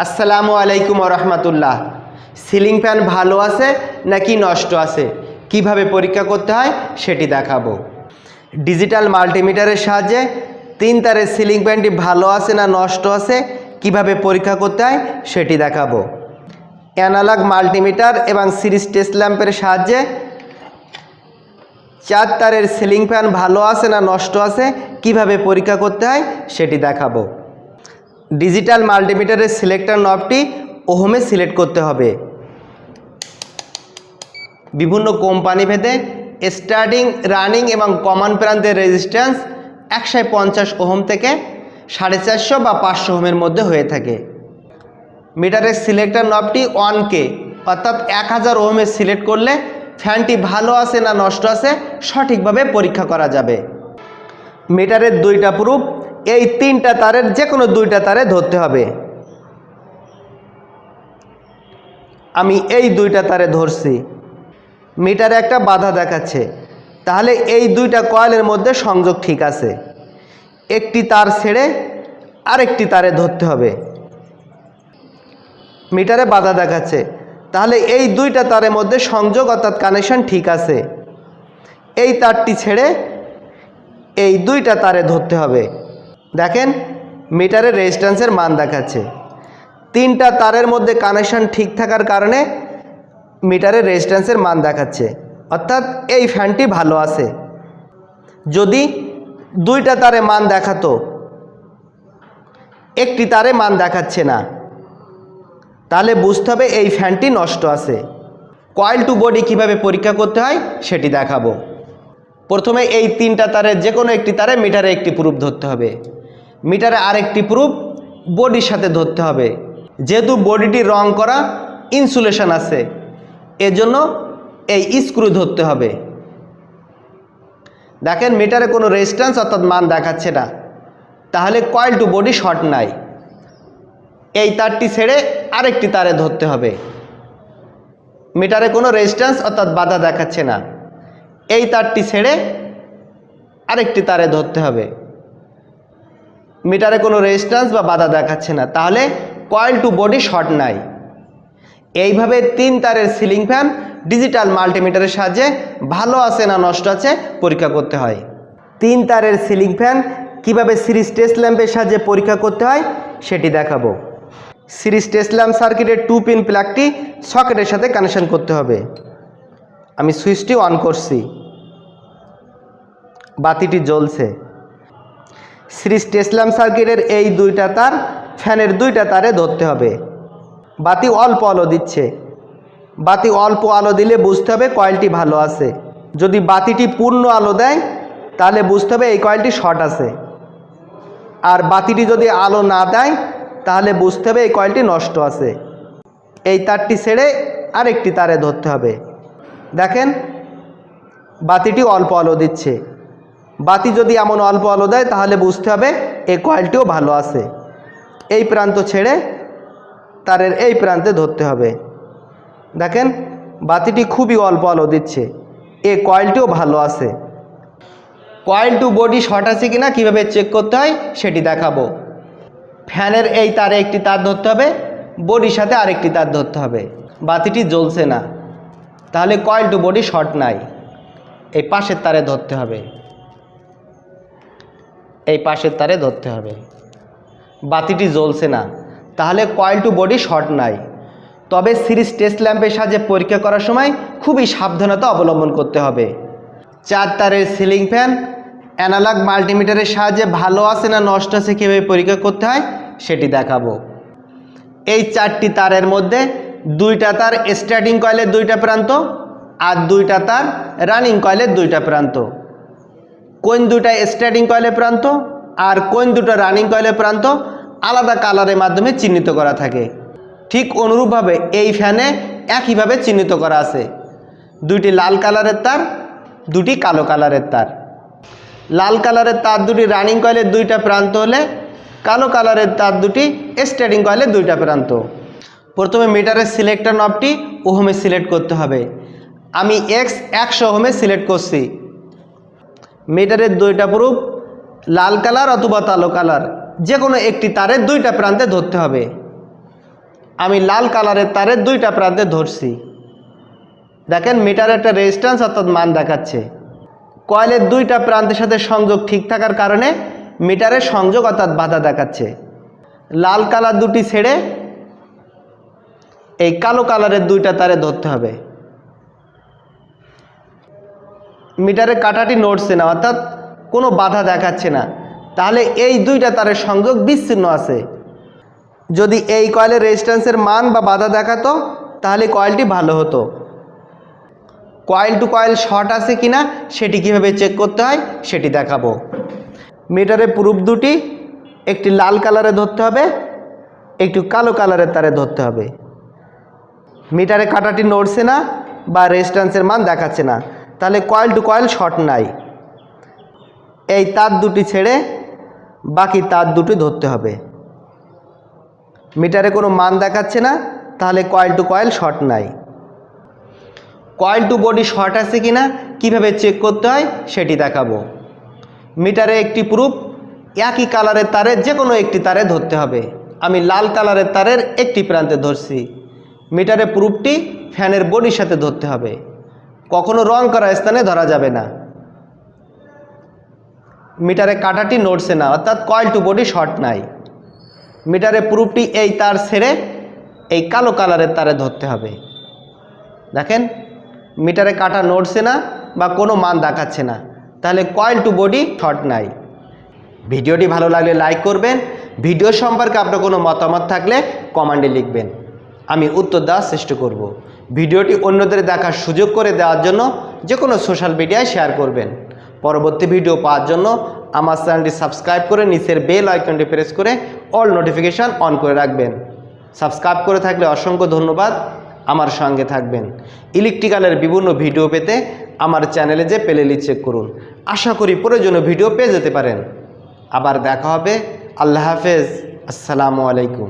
আসসালামু আলাইকুম রহমতুল্লাহ। Ceiling fan ভালো আছে নাকি নষ্ট আছে কিভাবে পরীক্ষা করতে হয় সেটি দেখাবো। ডিজিটাল মাল্টিমিটারের সাহায্যে 3 তারের সিলিং ফ্যানটি ভালো আছে না নষ্ট আছে কিভাবে পরীক্ষা করতে হয় সেটি দেখাবো। অ্যানালগ মাল্টিমিটার এবং সিরিজ টেস্ট ল্যাম্পের সাহায্যে 4 তারের সিলিং ফ্যান ভালো আছে না নষ্ট আছে কিভাবে পরীক্ষা করতে হয় সেটি দেখাবো। ডিজিটাল মাল্টিমিটারের সিলেক্টর নবটি ওহমে সিলেক্ট করতে হবে। বিভিন্ন কোম্পানি ভেদে স্টার্টিং, রানিং এবং কমন প্রান্তের রেজিস্ট্যান্স 150 ওহম থেকে 450 বা 500 ওহমের মধ্যে হয়ে থাকে। মিটারের সিলেক্টর নবটি 1K অর্থাৎ 1000 ওহমে সিলেক্ট করলে ফ্যানটি ভালো আছে না নষ্ট আছে সঠিকভাবে পরীক্ষা করা যাবে। মিটারের 2টা প্রুফ এই 3টা তারের যে কোনো 2টা তারে ধরতে হবে। আমি এই 2টা তারে ধরছি, মিটারে একটা বাধা দেখাচ্ছে, তাহলে এই 2টা কয়েলের মধ্যে সংযোগ ঠিক আছে। একটি তার ছেড়ে আরেকটি তারে ধরতে হবে। মিটারে বাধা দেখাচ্ছে, তাহলে এই 2টা তারের মধ্যে সংযোগ অর্থাৎ কানেকশন ঠিক আছে। এই তারটি ছেড়ে এই 2টা তারে ধরতে হবে। দেখেন মিটারের রেজিস্ট্যান্সের মান দেখাচ্ছে। 3টা তারের মধ্যে কানেকশন ঠিক থাকার কারণে মিটারের রেজিস্ট্যান্সের মান দেখাচ্ছে, অর্থাৎ এই ফ্যানটি ভালো আছে। যদি 2টা তারে মান দেখাতো, একটি তারে মান দেখাচ্ছে না, তাহলে বুঝতে হবে এই ফ্যানটি নষ্ট আছে। কয়েল টু বডি কীভাবে পরীক্ষা করতে হয় সেটি দেখাবো। প্রথমে এই 3টা তারের যে কোনো একটি তারে মিটারে একটি প্রুফ ধরতে হবে। মিটারে আরেকটি প্রুফ বডির সাথে ধরতে হবে। যেহেতু বডিটি রং করা ইনসুলেশন আছে, এজন্য এই স্ক্রু ধরতে হবে। দেখেন মিটারে কোনো রেজিস্ট্যান্স অর্থাৎ মান দেখাচ্ছে না, তাহলে কয়েল টু বডি শর্ট নাই। এই তারটি ছেড়ে আরেকটি তারে ধরতে হবে। মিটারে কোনো রেজিস্ট্যান্স অর্থাৎ বাধা দেখাচ্ছে না, এই তারটি ছেড়ে আরেকটি তারে ধরতে হবে। মিটারে কোনো রেজিস্ট্যান্স বা বাধা দেখাচ্ছে না, তাহলে কয়েল টু বডি শর্ট নাই। এইভাবে 3 তারের সিলিং ফ্যান ডিজিটাল মাল্টিমিটারের সাহায্যে ভালো আছে না নষ্ট আছে পরীক্ষা করতে হয়। 3 তারের সিলিং ফ্যান কিভাবে সিরিজ টেস্ট ল্যাম্পের সাহায্যে পরীক্ষা করতে হয় সেটি দেখাবো। সিরিজ টেস্ট ল্যাম্প সার্কিটের 2 পিন প্লাগটি সকেটের সাথে কানেকশন করতে হবে। আমি সুইচটি অন করছি, বাতিটি জ্বলছে। সিরিজ টেস্ট ল্যাম্প সার্কিটের এই 2টা তার ফ্যানের 2টা তারে ধরতে হবে। বাতি অল্প আলো দিচ্ছে, বাতি অল্প আলো দিলে বুঝতে হবে কয়েলটি ভালো আছে। যদি বাতিটি পূর্ণ আলো দেয় তাহলে বুঝতে হবে এই কয়েলটি শর্ট আছে। আর বাতিটি যদি আলো না দেয় তাহলে বুঝতে হবে এই কয়েলটি নষ্ট আছে। এই তারটি ছেড়ে আরেকটি তারে ধরতে হবে। দেখেন বাতিটি অল্প আলো দিচ্ছে। বাতি যদি এমন অল্প আলো দেয় তাহলে বুঝতে হবে এই কয়েলটিও ভালো আছে। এই প্রান্ত ছেড়ে তারের এই প্রান্তে ধরতে হবে। দেখেন বাতিটি খুবই অল্প আলো দিচ্ছে, এই কয়েলটিও ভালো আছে। কয়েল টু বডি শর্ট আছে কিনা কীভাবে চেক করতে হয় সেটি দেখাবো। ফ্যানের এই তারে একটি তার ধরতে হবে, বডির সাথে আরেকটি তার ধরতে হবে। বাতিটি জ্বলছে না, তাহলে কয়েল টু বডি শর্ট নাই। এই পাশের তারে ধরতে হবে, এই পাশের তারে ধরতে হবে। বাতিটি জ্বলছে না, তাহলে কয়েল টু বডি শর্ট নাই। তবে সিরিজ টেস্ট ল্যাম্পের সাহায্যে পরীক্ষা করার সময় খুবই সাবধানতা অবলম্বন করতে হবে। 4 তারের সিলিং ফ্যান অ্যানালগ মাল্টিমিটারের সাহায্যে ভালো আছে না নষ্ট আছে কীভাবে পরীক্ষা করতে হয় সেটি দেখাবো। এই 4টি তারের মধ্যে 2টা তার স্টার্টিং কয়েলের 2টা প্রান্ত আর 2টা তার রানিং কয়েলের 2টা প্রান্ত। কোন 2টা স্টার্টিং কয়েলের প্রান্ত আর কোন 2টা রানিং কয়েলের প্রান্ত আলাদা কালারের মাধ্যমে চিহ্নিত করা থাকে। ঠিক অনুরূপভাবে এই ফ্যানে একইভাবে চিহ্নিত করা আছে। 2টি লাল কালারের তার, 2টি কালো কালারের তার। লাল কালারের তার 2টি রানিং কয়েলের 2টা প্রান্ত হলে কালো কালারের তার 2টি স্টার্টিং কয়েলের 2টা প্রান্ত। প্রথমে মিটারের সিলেক্টর নবটি ওহমে সিলেক্ট করতে হবে। আমি X100 ওহমে সিলেক্ট করছি। মিটারের 2টা প্রুফ লাল কালার অথবা কালো কালার যে কোনো একটি তারের 2টা প্রান্তে ধরতে হবে। আমি লাল কালারের তারের দুইটা প্রান্তে ধরছি। দেখেন মিটারে একটা রেজিস্ট্যান্স অর্থাৎ মান দেখাচ্ছে। কয়েলের দুইটা প্রান্তের সাথে সংযোগ ঠিক থাকার কারণে মিটারের সংযোগ অর্থাৎ বাধা দেখাচ্ছে। লাল কালার দুটি ছেড়ে এই কালো কালারের দুইটা তারে ধরতে হবে। মিটারের কাঁটাটি নড়ছে না অর্থাৎ কোনো বাধা দেখাচ্ছে না, তাহলে এই দুইটা তারের সংযোগ বিচ্ছিন্ন আছে। যদি এই কয়েলের রেজিস্ট্যান্সের মান বা বাধা দেখাতো তাহলে কয়েলটি ভালো হতো। কয়েল টু কয়েল শর্ট আছে কিনা সেটি কিভাবে চেক করতে হয় সেটি দেখাবো। মিটারের প্রুফ দুটি একটি লাল কালারে ধরতে হবে, একটু কালো কালারের তারে ধরতে হবে। মিটারে কাঁটাটি নড়ছে না বা রেজিস্ট্যান্সের মান দেখাচ্ছে না, তাহলে কয়েল টু কয়েল শর্ট নাই। এই তার দুটি ছেড়ে বাকি তার দুটি ধরতে হবে। মিটারে কোনো মান দেখাচ্ছে না, তাহলে কয়েল টু কয়েল শর্ট নাই। কয়েল টু বডি শর্ট আছে কিনা কিভাবে চেক করতে হয় সেটি দেখাবো। মিটারে একটি প্রুফ একই কালারের তারে যে কোনো একটি তারে ধরতে হবে। আমি লাল কালারের তারের একটি প্রান্তে ধরছি। মিটারে প্রুফটি ফ্যানের বডির সাথে ধরতে হবে, কখনো রং করা স্থানে ধরা যাবে না। মিটারে কাঁটাটি নড়ছে না অর্থাৎ কয়েল টু বডি শর্ট নাই। মিটারে প্রুফটি এই তার ছেড়ে এই কালো কালারের তারে ধরতে হবে। দেখেন মিটারে কাঁটা নড়ছে না বা কোনো মান দেখাচ্ছে না, তাহলে কয়েল টু বডি শর্ট নাই। ভিডিওটি ভালো লাগলে লাইক করবেন। ভিডিও সম্পর্কে আপনার কোনো মতামত থাকলে কমেন্টে লিখবেন, আমি উত্তর দেওয়ার চেষ্টা করব। ভিডিওটি অন্যদের দেখার সুযোগ করে দেওয়ার জন্য যে কোনো সোশ্যাল মিডিয়ায় শেয়ার করবেন। পরবর্তী ভিডিও পাওয়ার জন্য আমার চ্যানেলটি সাবস্ক্রাইব করে নিচের বেল আইকনটি প্রেস করে অল নোটিফিকেশান অন করে রাখবেন। সাবস্ক্রাইব করে থাকলে অসংখ্য ধন্যবাদ, আমার সঙ্গে থাকবেন। ইলেকট্রিক্যালের বিভিন্ন ভিডিও পেতে আমার চ্যানেলে যে প্লেলিস্ট চেক করুন, আশা করি প্রয়োজনীয় ভিডিও পেয়ে যেতে পারেন। আবার দেখা হবে। আল্লাহ হাফেজ, আসসালামু আলাইকুম।